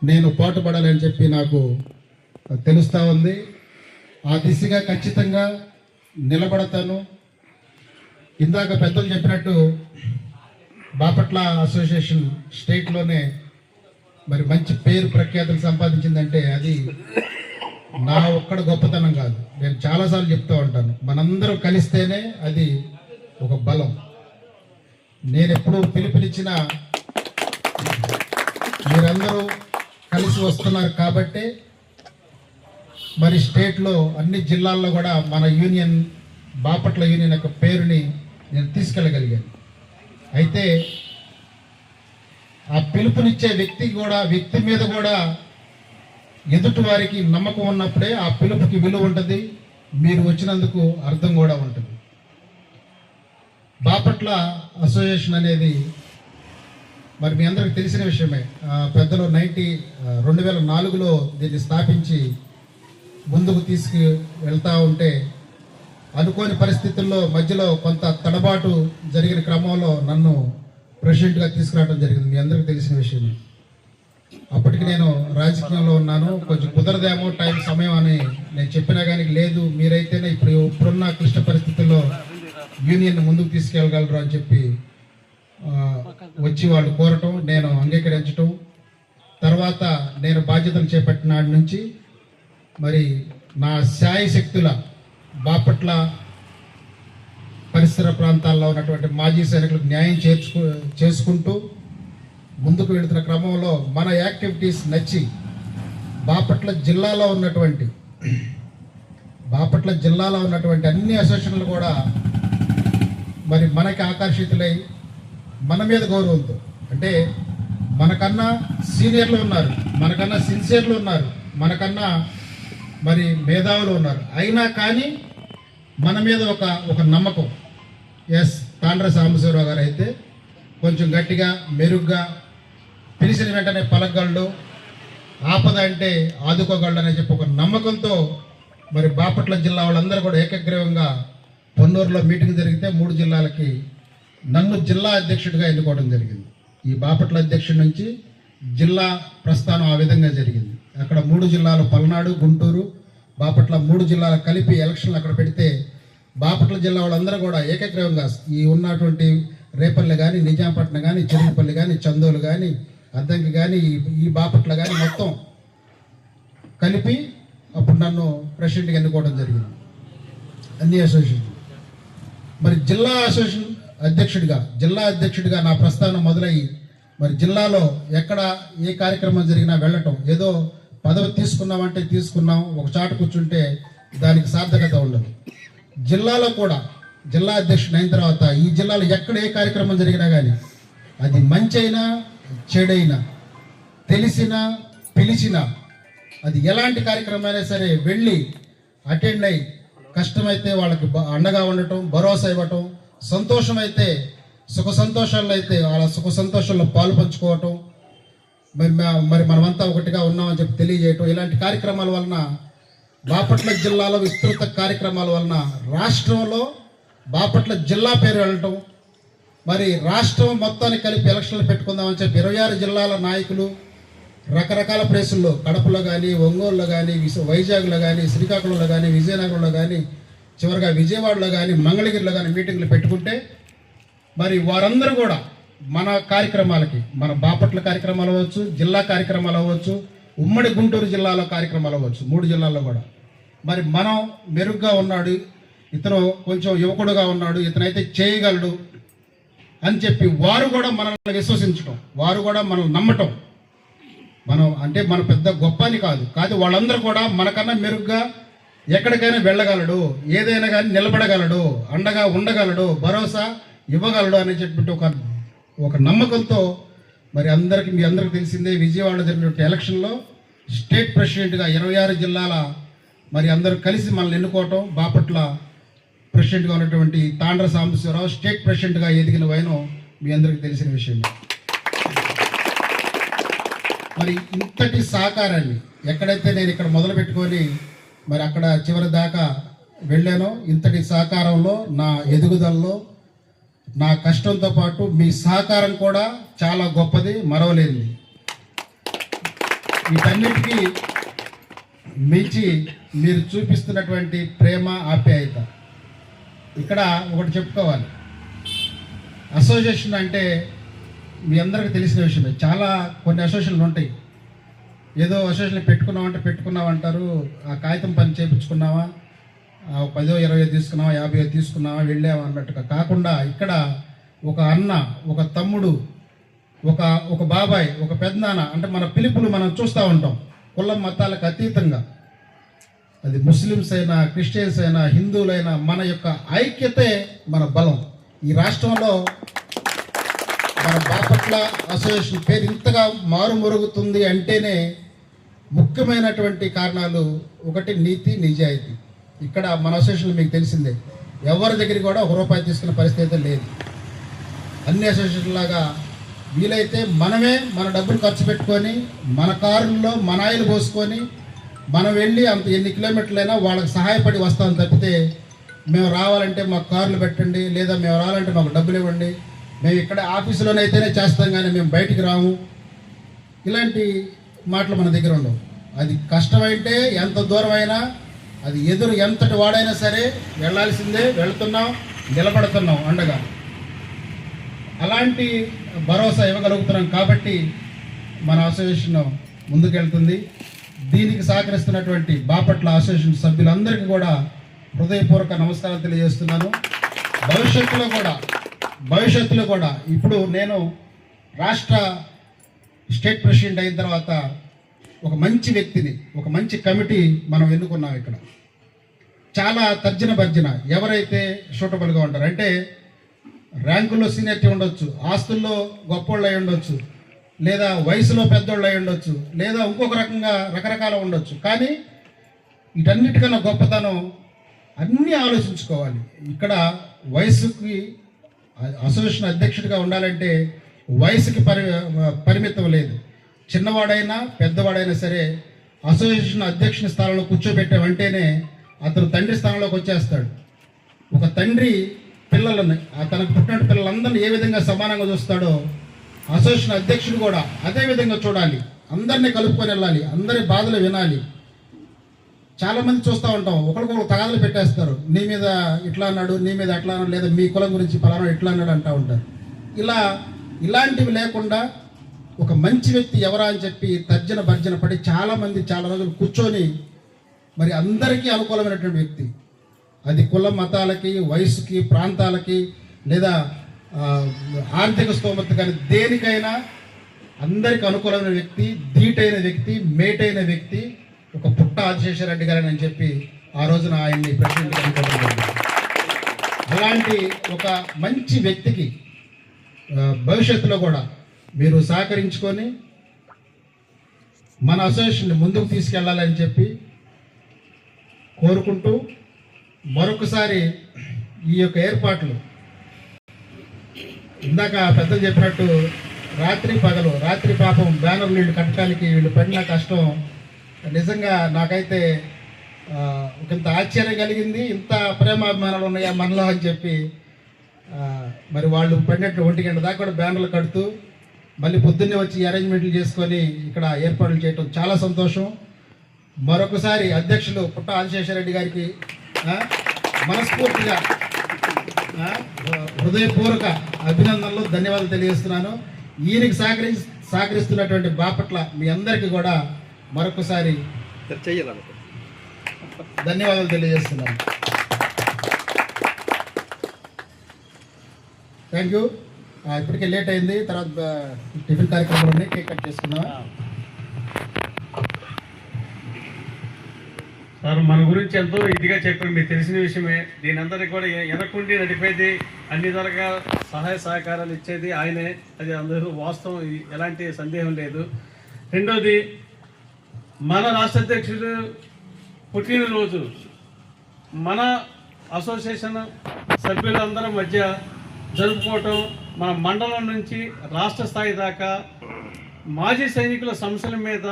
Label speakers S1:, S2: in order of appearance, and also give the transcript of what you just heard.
S1: నేను పాటుపడాలని చెప్పి నాకు తెలుస్తూ ఉంది. ఆ దిశగా ఖచ్చితంగా నిలబడతాను. ఇందాక పెద్దలు చెప్పినట్టు బాపట్ల అసోసియేషన్ స్టేట్లోనే మరి మంచి పేరు ప్రఖ్యాతులు సంపాదించిందంటే అది నా ఒక్కడ గొప్పతనం కాదు. నేను చాలాసార్లు చెప్తూ ఉంటాను, మనందరం కలిస్తేనే అది ఒక బలం. నేను ఎప్పుడు పిలుపునిచ్చినా మీరందరూ కలిసి వస్తున్నారు కాబట్టే మరి స్టేట్లో అన్ని జిల్లాల్లో కూడా మన యూనియన్ బాపట్ల యూనియన్ యొక్క పేరుని నేను తీసుకెళ్ళగలిగాను. అయితే ఆ పిలుపునిచ్చే వ్యక్తి మీద కూడా ఎదుటి వారికి నమ్మకం ఉన్నప్పుడే ఆ పిలుపుకి విలువ ఉంటుంది, మీరు వచ్చినందుకు అర్థం కూడా ఉంటుంది. బాపట్ల అసోసియేషన్ అనేది మరి మీ అందరికి తెలిసిన విషయమే. పెద్దలు 2004లో దీన్ని స్థాపించి ముందుకు తీసుకు వెళ్తూ ఉంటే అనుకోని పరిస్థితుల్లో మధ్యలో కొంత తడబాటు జరిగిన క్రమంలో నన్ను ప్రెసిడెంట్గా తీసుకురావడం జరిగింది. మీ అందరికీ తెలిసిన విషయమే. అప్పటికి నేను రాజకీయంలో ఉన్నాను, కొంచెం కుదరదేమో సమయం అని నేను చెప్పినా కానీ లేదు, మీరైతేనే ఇప్పుడున్న క్లిష్ట పరిస్థితుల్లో యూనియన్ ముందుకు తీసుకెళ్ళగలరు అని చెప్పి వచ్చి వాళ్ళు కోరటం, నేను అంగీకరించటం. తర్వాత నేను బాధ్యతలు చేపట్టిన నాటి నుంచి మరి నా శాయశక్తుల బాపట్ల పరిసర ప్రాంతాల్లో ఉన్నటువంటి మాజీ సైనికులకు న్యాయం చేసుకుంటూ ముందుకు వెళుతున్న క్రమంలో మన యాక్టివిటీస్ నచ్చి బాపట్ల జిల్లాలో ఉన్నటువంటి అన్ని అసోసియేషన్లు కూడా మరి మనకి ఆకర్షితులై మన మీద గౌరవంతో, అంటే మనకన్నా సీనియర్లు ఉన్నారు, మనకన్నా సిన్సియర్లు ఉన్నారు, మనకన్నా మరి మేధావులు ఉన్నారు, అయినా కానీ మన మీద ఒక నమ్మకం. ఎస్, తాండ్ర సాంబశివరావు గారు అయితే కొంచెం గట్టిగా మెరుగ్గా పిలిచిన వెంటనే పలకగలడు, ఆపద అంటే ఆదుకోగలడు అని చెప్పి ఒక నమ్మకంతో మరి బాపట్ల జిల్లా వాళ్ళందరూ కూడా ఏకగ్రీవంగా పొన్నూరులో మీటింగ్ జరిగితే 3 జిల్లాలకి నన్ను జిల్లా అధ్యక్షుడిగా ఎన్నుకోవడం జరిగింది. ఈ బాపట్ల అధ్యక్షుడి నుంచి జిల్లా ప్రస్థానం ఆ విధంగా జరిగింది. అక్కడ 3 జిల్లాలు పల్నాడు, గుంటూరు, బాపట్ల 3 జిల్లాలు కలిపి ఎలక్షన్లు అక్కడ పెడితే బాపట్ల జిల్లా వాళ్ళందరూ కూడా ఏకగ్రీవంగా ఈ ఉన్నటువంటి రేపల్లి కానీ, నిజాంపట్నం కానీ, చిరుపల్లి కానీ, చందోలు కానీ, అద్దంకి కానీ, ఈ బాపట్ల కానీ మొత్తం కలిపి అప్పుడు నన్ను ప్రెసిడెంట్గా ఎన్నుకోవడం జరిగింది అన్ని అసోసియేషన్. మరి జిల్లా అధ్యక్షుడిగా నా ప్రస్థానం మొదలయ్యి మరి జిల్లాలో ఎక్కడ ఏ కార్యక్రమం జరిగినా వెళ్ళటం, ఏదో పదవి తీసుకున్నామంటే తీసుకున్నాం, ఒక చాటు కూర్చుంటే దానికి సార్థకత ఉండదు. జిల్లాలో కూడా జిల్లా అధ్యక్షుడు అయిన తర్వాత ఈ జిల్లాలో ఎక్కడ ఏ కార్యక్రమం జరిగినా కానీ అది మంచి అయినా చెడైనా, తెలిసినా పిలిచినా, అది ఎలాంటి కార్యక్రమం అయినా సరే వెళ్ళి అటెండ్ అయ్యి కష్టమైతే వాళ్ళకి అండగా ఉండటం, భరోసా ఇవ్వటం, సంతోషమైతే సుఖ సంతోషాల్లో అయితే వాళ్ళ సుఖ సంతోషాల్లో పాలు పంచుకోవటం, మరి మనమంతా ఒకటిగా ఉన్నామని చెప్పి తెలియజేయటం, ఇలాంటి కార్యక్రమాల వలన బాపట్ల జిల్లాలో విస్తృత కార్యక్రమాల వలన రాష్ట్రంలో బాపట్ల జిల్లా పేరు వెళ్ళటం, మరి రాష్ట్రం మొత్తాన్ని కలిపి ఎలక్షన్లు పెట్టుకుందామని చెప్పి 26 జిల్లాల నాయకులు రకరకాల ప్లేసుల్లో కడపలో కానీ, ఒంగోలులో కానీ, వైజాగ్లో కానీ, శ్రీకాకుళంలో కానీ, విజయనగరంలో కానీ, చివరిగా విజయవాడలో కానీ, మంగళగిరిలో కానీ మీటింగ్లు పెట్టుకుంటే మరి వారందరూ కూడా మన కార్యక్రమాలకి, మన బాపట్ల కార్యక్రమాలు అవ్వచ్చు, జిల్లా కార్యక్రమాలు అవ్వచ్చు, ఉమ్మడి గుంటూరు జిల్లాలో కార్యక్రమాలు అవ్వచ్చు, 3 జిల్లాల్లో కూడా మరి మనం మెరుగ్గా ఉన్నాడు, ఇతను కొంచెం యువకుడుగా ఉన్నాడు, ఇతనైతే చేయగలడు అని చెప్పి వారు కూడా మనల్ని విశ్వసించడం, వారు కూడా మనల్ని నమ్మటం. మనం అంటే మన పెద్ద గొప్ప అని కాదు, వాళ్ళందరూ కూడా మనకన్నా మెరుగ్గా ఎక్కడికైనా వెళ్ళగలడు, ఏదైనా కానీ నిలబడగలడు, అండగా ఉండగలడు, భరోసా ఇవ్వగలడు అని చెప్పి ఒక నమ్మకంతో మరి మీ అందరికీ తెలిసిందే విజయవాడలో జరిగినటువంటి ఎలక్షన్లో స్టేట్ ప్రెసిడెంట్గా 26 జిల్లాల మరి అందరూ కలిసి మనల్ని ఎన్నుకోవటం, బాపట్ల ప్రెసిడెంట్గా ఉన్నటువంటి తాండ్ర సాంబశివరావు స్టేట్ ప్రెసిడెంట్గా ఎదిగిన వైనం మీ అందరికీ తెలిసిన విషయం. మరి ఇంతటి సహకారాన్ని ఎక్కడైతే నేను ఇక్కడ మొదలు పెట్టుకొని మరి అక్కడ చివరి దాకా వెళ్ళానో, ఇంతటి సహకారంలో నా ఎదుగుదలలో నా కష్టంతో పాటు మీ సహకారం కూడా చాలా గొప్పది, మరవలేనిది. వీటన్నిటికీ మించి మీరు చూపిస్తున్నటువంటి ప్రేమ ఆప్యాయత. ఇక్కడ ఒకటి చెప్పుకోవాలి, అసోసియేషన్ అంటే మీ అందరికీ తెలిసిన విషయమే. చాలా కొన్ని అసోసియేషన్లు ఉంటాయి, ఏదో అసోసియేషన్ పెట్టుకున్నామంటే పెట్టుకున్నావు అంటారు, ఆ కాగితం పని చేయించుకున్నావా, 10 20 తీసుకున్నావా, 50 తీసుకున్నావా, వెళ్ళావా అన్నట్టుగా కాకుండా ఇక్కడ ఒక అన్న, ఒక తమ్ముడు, ఒక బాబాయ్, ఒక పెద్దనాన్న అంటే మన పిలుపులు మనం చూస్తూ ఉంటాం. కులం మతాలకు అతీతంగా, అది ముస్లిమ్స్ అయినా క్రిస్టియన్స్ అయినా హిందువులైనా మన యొక్క ఐక్యతే మన బలం. ఈ రాష్ట్రంలో మన బాపట్ల అసోసియేషన్ పేరు ఇంతగా మారుమరుగుతుంది అంటేనే ముఖ్యమైనటువంటి కారణాలు ఒకటి నీతి నిజాయితీ. ఇక్కడ మన అసోసియేషన్ మీకు తెలిసిందే, ఎవరి దగ్గరికి కూడా ₹1 తీసుకునే పరిస్థితి అయితే లేదు. అన్ని అసోసియేషన్ లాగా వీలైతే మనమే మన డబ్బులు ఖర్చు పెట్టుకొని మన కారుల్లో మన ఆయిల్ పోసుకొని మనం వెళ్ళి అంత ఎన్ని కిలోమీటర్లైనా వాళ్ళకి సహాయపడి వస్తాం తప్పితే మేము రావాలంటే మాకు కార్లు పెట్టండి, లేదా మేము రావాలంటే మాకు డబ్బులు ఇవ్వండి, మేము ఇక్కడ ఆఫీసులోనైతేనే చేస్తాం కానీ మేము బయటికి రాము, ఇలాంటి మాటలు మన దగ్గర ఉండవు. అది కష్టమైతే ఎంత దూరం అయినా, అది ఎదురు ఎంతటి వాడైనా సరే వెళ్ళాల్సిందే, వెళుతున్నాం, నిలబడుతున్నాం అండగా. అలాంటి భరోసా ఇవ్వగలుగుతున్నాం కాబట్టి మన అసోసియేషన్ ముందుకెళ్తుంది. దీనికి సహకరిస్తున్నటువంటి బాపట్ల అసోసియేషన్ సభ్యులందరికీ కూడా హృదయపూర్వక నమస్కారాలు తెలియజేస్తున్నాను. భవిష్యత్తులో కూడా ఇప్పుడు నేను రాష్ట్ర స్టేట్ ప్రెసిడెంట్ అయిన తర్వాత ఒక మంచి వ్యక్తిని, ఒక మంచి కమిటీ మనం ఎన్నుకున్నాం. ఇక్కడ చాలా తర్జన భర్జన, ఎవరైతే సూటబుల్గా ఉంటారు అంటే ర్యాంకుల్లో సీనియర్టీ ఉండొచ్చు, ఆస్తుల్లో గొప్పోళ్ళు అయి ఉండొచ్చు, లేదా వయసులో పెద్దోళ్ళు అయి ఉండొచ్చు, లేదా ఇంకొక రకంగా రకరకాల ఉండొచ్చు. కానీ వీటన్నిటికన్నా గొప్పతనం అన్నీ ఆలోచించుకోవాలి. ఇక్కడ వయసుకి అసోసియేషన్ అధ్యక్షుడిగా ఉండాలంటే వయసుకి పరిమితం లేదు. చిన్నవాడైనా పెద్దవాడైనా సరే అసోసియేషన్ అధ్యక్షుని స్థానంలో కూర్చోబెట్టామంటేనే అతను తండ్రి స్థానంలోకి వచ్చేస్తాడు. ఒక తండ్రి పిల్లలని, తనకు పుట్టిన పిల్లలందరినీ ఏ విధంగా సమానంగా చూస్తాడో అసోసియేషన్ అధ్యక్షుడు కూడా అదే విధంగా చూడాలి. అందరినీ కలుపుకొని వెళ్ళాలి, అందరి బాధలు వినాలి. చాలామంది చూస్తూ ఉంటాం, ఒకరికొకరు తగాదలు పెట్టేస్తారు, నీ మీద ఇట్లా అన్నాడు, నీ మీద అట్లా అన్నాడు, లేదా మీ కులం గురించి పలానా ఇట్లా అన్నాడు అంటూ ఉంటారు. ఇలాంటివి లేకుండా ఒక మంచి వ్యక్తి ఎవరా అని చెప్పి తర్జన భర్జన పడి చాలామంది చాలా రోజులు కూర్చొని మరి అందరికీ అనుకూలమైనటువంటి వ్యక్తి, అది కుల మతాలకి, వయసుకి, ప్రాంతాలకి, లేదా ఆర్థిక స్తోమత కానీ దేనికైనా అందరికి అనుకూలమైన వ్యక్తి, ధీటైన వ్యక్తి, మేటైన వ్యక్తి ఒక పుట్ట ఆదిశేషరెడ్డి గారని అని చెప్పి ఆ రోజున ఆయన్ని ప్రెసిడెంట్గా అనుకోవడం జరిగింది. అలాంటి ఒక మంచి వ్యక్తికి భవిష్యత్తులో కూడా మీరు సహకరించుకొని మన అసోసియేషన్ ముందుకు తీసుకెళ్లాలని చెప్పి కోరుకుంటూ, మరొకసారి ఈ యొక్క ఏర్పాట్లు ఇందాక పెద్దలు చెప్పినట్టు రాత్రి పాపం బ్యానర్ నీళ్ళు కట్టడానికి వీళ్ళు పడిన కష్టం నిజంగా నాకైతే ఒకంత ఆశ్చర్యం కలిగింది. ఇంత ప్రేమాభిమానాలు ఉన్నాయా మనలో అని చెప్పి మరి వాళ్ళు పడినట్టు 1 గంట దాకా కూడా బ్యానర్లు కడుతూ మళ్ళీ పొద్దున్నే వచ్చి అరేంజ్మెంట్లు చేసుకొని ఇక్కడ ఏర్పాట్లు చేయటం చాలా సంతోషం. మరొకసారి అధ్యక్షులు పుట్ట ఆదిశేషరెడ్డి గారికి మనస్ఫూర్తిగా హృదయపూర్వక అభినందనలు, ధన్యవాదాలు తెలియజేస్తున్నాను. ఈయనకి సహకరిస్తున్నటువంటి బాపట్ల మీ అందరికీ కూడా మరొకసారి ధన్యవాదాలు తెలియజేస్తున్నాను. Thank you. ఇప్పటికే లేట్ అయింది, తర్వాత టిఫిన్ కార్యక్రమాలు ఉన్నాయి, కేక్ కట్ చేసుకున్నాం.
S2: సార్ మన గురించి ఎంతో ఇదిగా చెప్పారు, మీకు తెలిసిన విషయమే. దీని అందరికీ కూడా వెనకుండి నడిపేది, అన్ని తరగా సహాయ సహకారాలు ఇచ్చేది ఆయనే, అది అందరూ వాస్తవం, ఎలాంటి సందేహం లేదు. రెండోది, మన రాష్ట్ర అధ్యక్షుడు పుట్టినరోజు మన అసోసియేషన్ సభ్యులందరం మధ్య జరుపుకోవటం, మన మండలం నుంచి రాష్ట్ర స్థాయి దాకా మాజీ సైనికుల సమస్యల మీద